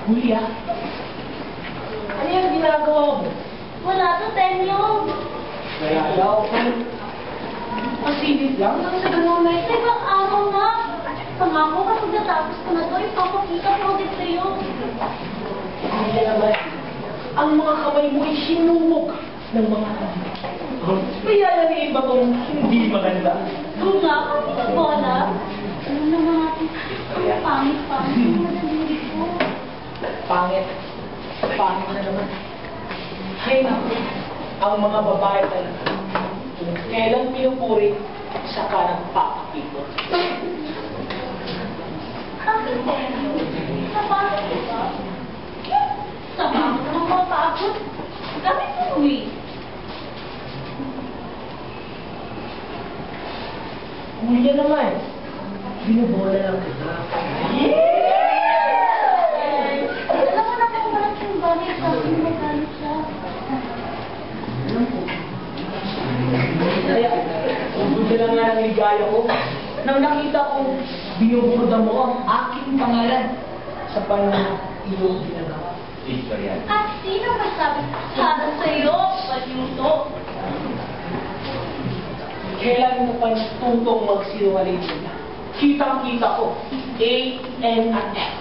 Julia, ano yung ginagawa mo? Wala to, Tenyo. Kaya daw, pasilip lang lang sa ganun na ito. Ibang araw na. Pangako ka pagkatapos ko na to, ipapakita ko ulit sa'yo. Hindi naman, ang mga kamay mo ay sinuwog ng mga tao. Kaya lang yung iba kong hindi maganda. Oo nga, kami na bola. Ano naman natin, ang pangit-pangit yung madaliri ko. Pangit. Pangit na naman. Hay naku, ang mga babae talaga. Kung kailan pinupuri, saka nagpapakipot. Bakit, Tenyo? Napakit ko ba? Sama ko naman mapagod. Gamit mo, eh. Kuya naman, binubola lang kita. Alam mo na kung walang yung bagay sa akin, magalit siya. Alam ko. Kaya, buti lang nga ang ligaya ko. Nang nakita kong binuburda mo ang aking pangalan sa iyong ginagawa. At sino magsabi para sa'yo, palyuto? Kailan mo pa tutong magsinungaling sila? Kitang-kita ko, A, N, at F.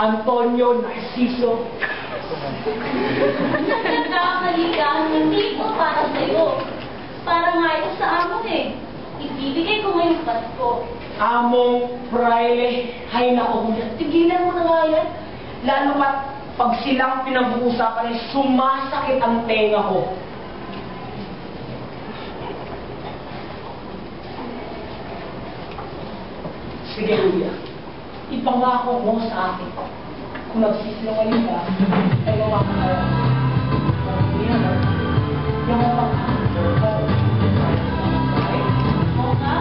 Antonio Narciso. Nagkakamali ka, hindi ko para sa'yo. Para nga ito sa amon eh. Ibibigay ko ngayong Pasko. Among Fraile. Hay nako, tigilan mo na nga yan. Lalo pag silang pinag-uusapan ay sumasakit ang tenga ko. Sige, Julia. Ipangako mo sa akin. Kung nagsisinungaling ka, ay mamakakaya. Hindi naman, yung mapakakaya. Oo nga?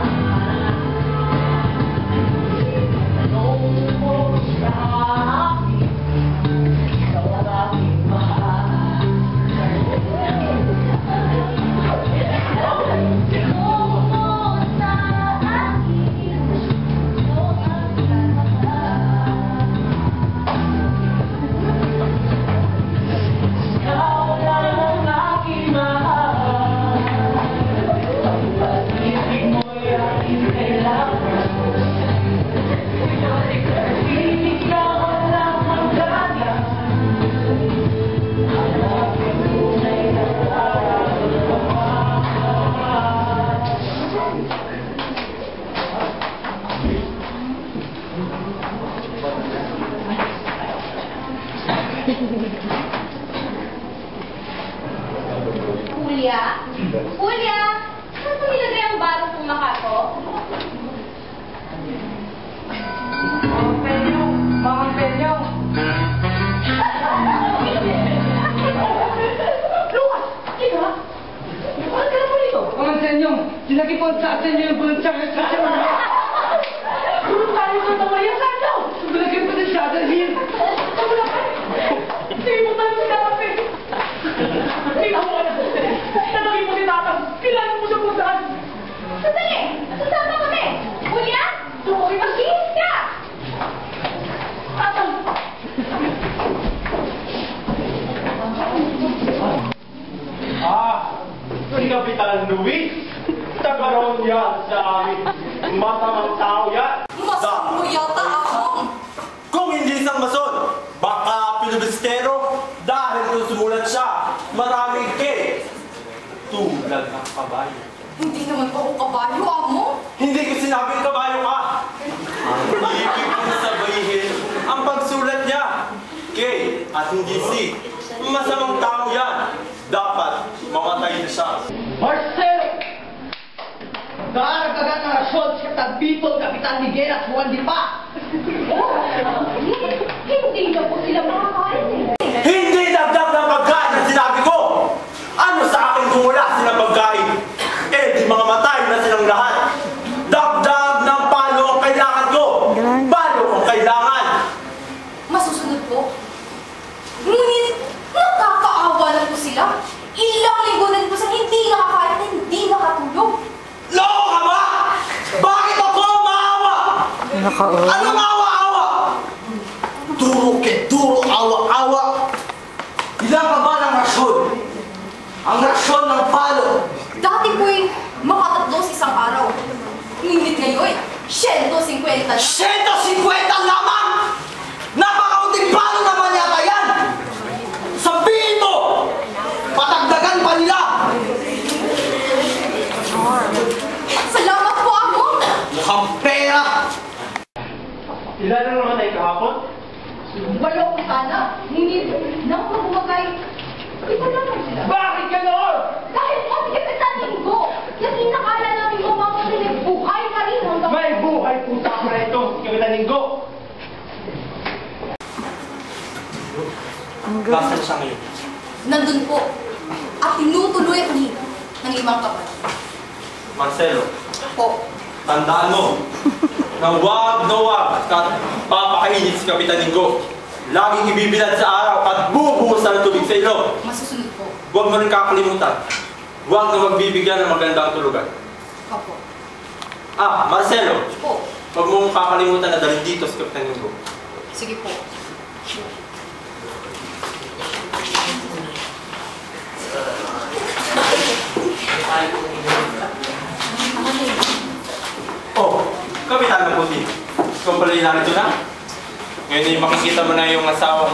Julia? Julia? Saan mo nilagay ang baro kong makato? Mga penyo! Lucas! Ika? Ano ka naman ito? Mga senyong, sinagi po sa atin yung bulunsang sa atin. Guru tayo sa tamayan sa ano? Lagi po din sa atin yun. Wala ka? Sige mo tayo sa kape. Tingnan mo na. Nalagay mo si tatang. Kailangan mo siya kung saan. Sandali! Sasama kami! Julia? Tukoy na. Maghihis ka! Tatang! Si Kapitan Luis, tagaroon yan sa amin. Masamang tao yan. Masama mo yata ako. Kung hindi isang mason, baka pilibistero dahil kung sumulat siya, maraming K. Tulad ng kabayo. Hindi naman ako kabayo, amo. Hindi ko sinabing kabayo ka. Ang ibig kong sabihin, ang pagsulat niya, K at hindi C. Masamang tao yan. Dapat mamatay na siya. Marcelo! Naaragagan ng rasyon sa Tagbitol, Kapitan Miguel at Juan Di Pa. Hindi na po sila makakain eh. Hindi dagdag ng pagkain na sinabi ko! Ano sa akin kung wala silang pagkain? Eh, di mga matay na silang lahat. Dagdag ng palo ang kailangan ko. Palo ang kailangan. Masusunod po. Ngunit, nakakaawa na po sila. Ilang linggo na po sa hindi nakakain at hindi nakatulog. Loko ka ba? Bakit ako maawa? Ano maawa-awa? Duro ke duro. puro awa-awa. Ilan ka ba ng rasyon? Ang rasyon ng palo. Dati po'y makatatlo sa isang araw. Ngunit ngayon, 150 na. 150 lamang! Napakaunting palo naman yata yan! Sabihin mo! Patagdagan pa nila! Salamat po, amo! Mukhang pera! Ilan lang naman ay kahapon? 8 ko sana. Ngunit, nang bumagay, iba naman sila. Bakit ganoon? Dahil po, Kapitan Linggo, yung inakala namin mamamatay buhay ka rin hanggang... May buhay po sa akin na ito, Kapitan Linggo. Nasaan siya ngayon? Nandun po, at tinutuloy ako ni ng 5 kapatid. Marcelo, Po, tandaan mo na wag papakainit si Kapitan Linggo. Laging ibibilad sa araw at bubuhusan ng tubig sa ilong. masusunod po. Huwag mo rin kakalimutan. Huwag na magbibigyan ng magandang tulugan. Opo. Marcelo, Po, huwag mong kakalimutan na dalhin dito si Kapitan Linggo. sige po. Kapitan ng puti. Ikaw pala yung narito na. Ngayon ay makikita mo na yung asawa.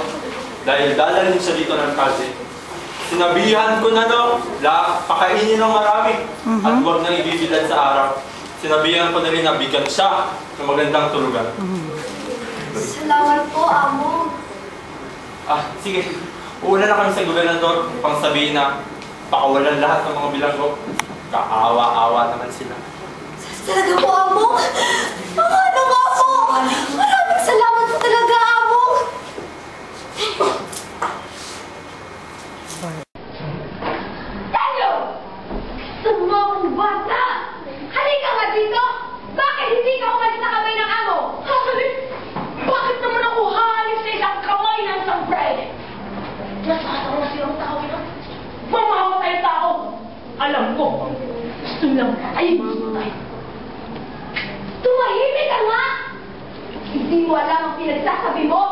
Dahil dadalhin siya dito ng kalye. Sinabihan ko na pakainin ng marami. At huwag nang ibibilad sa araw. Sinabihan ko na rin na bigyan siya ng magandang tulugan. Salamat po, amo. Sige. Una na kami sa gobernador upang sabihin na pakawalan lahat ng mga bilanggo. Kaawa-awa naman sila. Talaga po, amo? Ano nga po? Maraming salamat po talaga, amo. Daniel! Sumong bata! Halika nga dito! Bakit hindi ka umalis sa kamay ng amo? Halis! Bakit naman ako halis sa isang kamay ng isang bride? Nasasaraw silang tao yun. Mamamatay ang tao. Alam ko, gusto nilang patayin tayo. Tumahimik ka nga! Hindi mo alam ang pinagsasabi mo!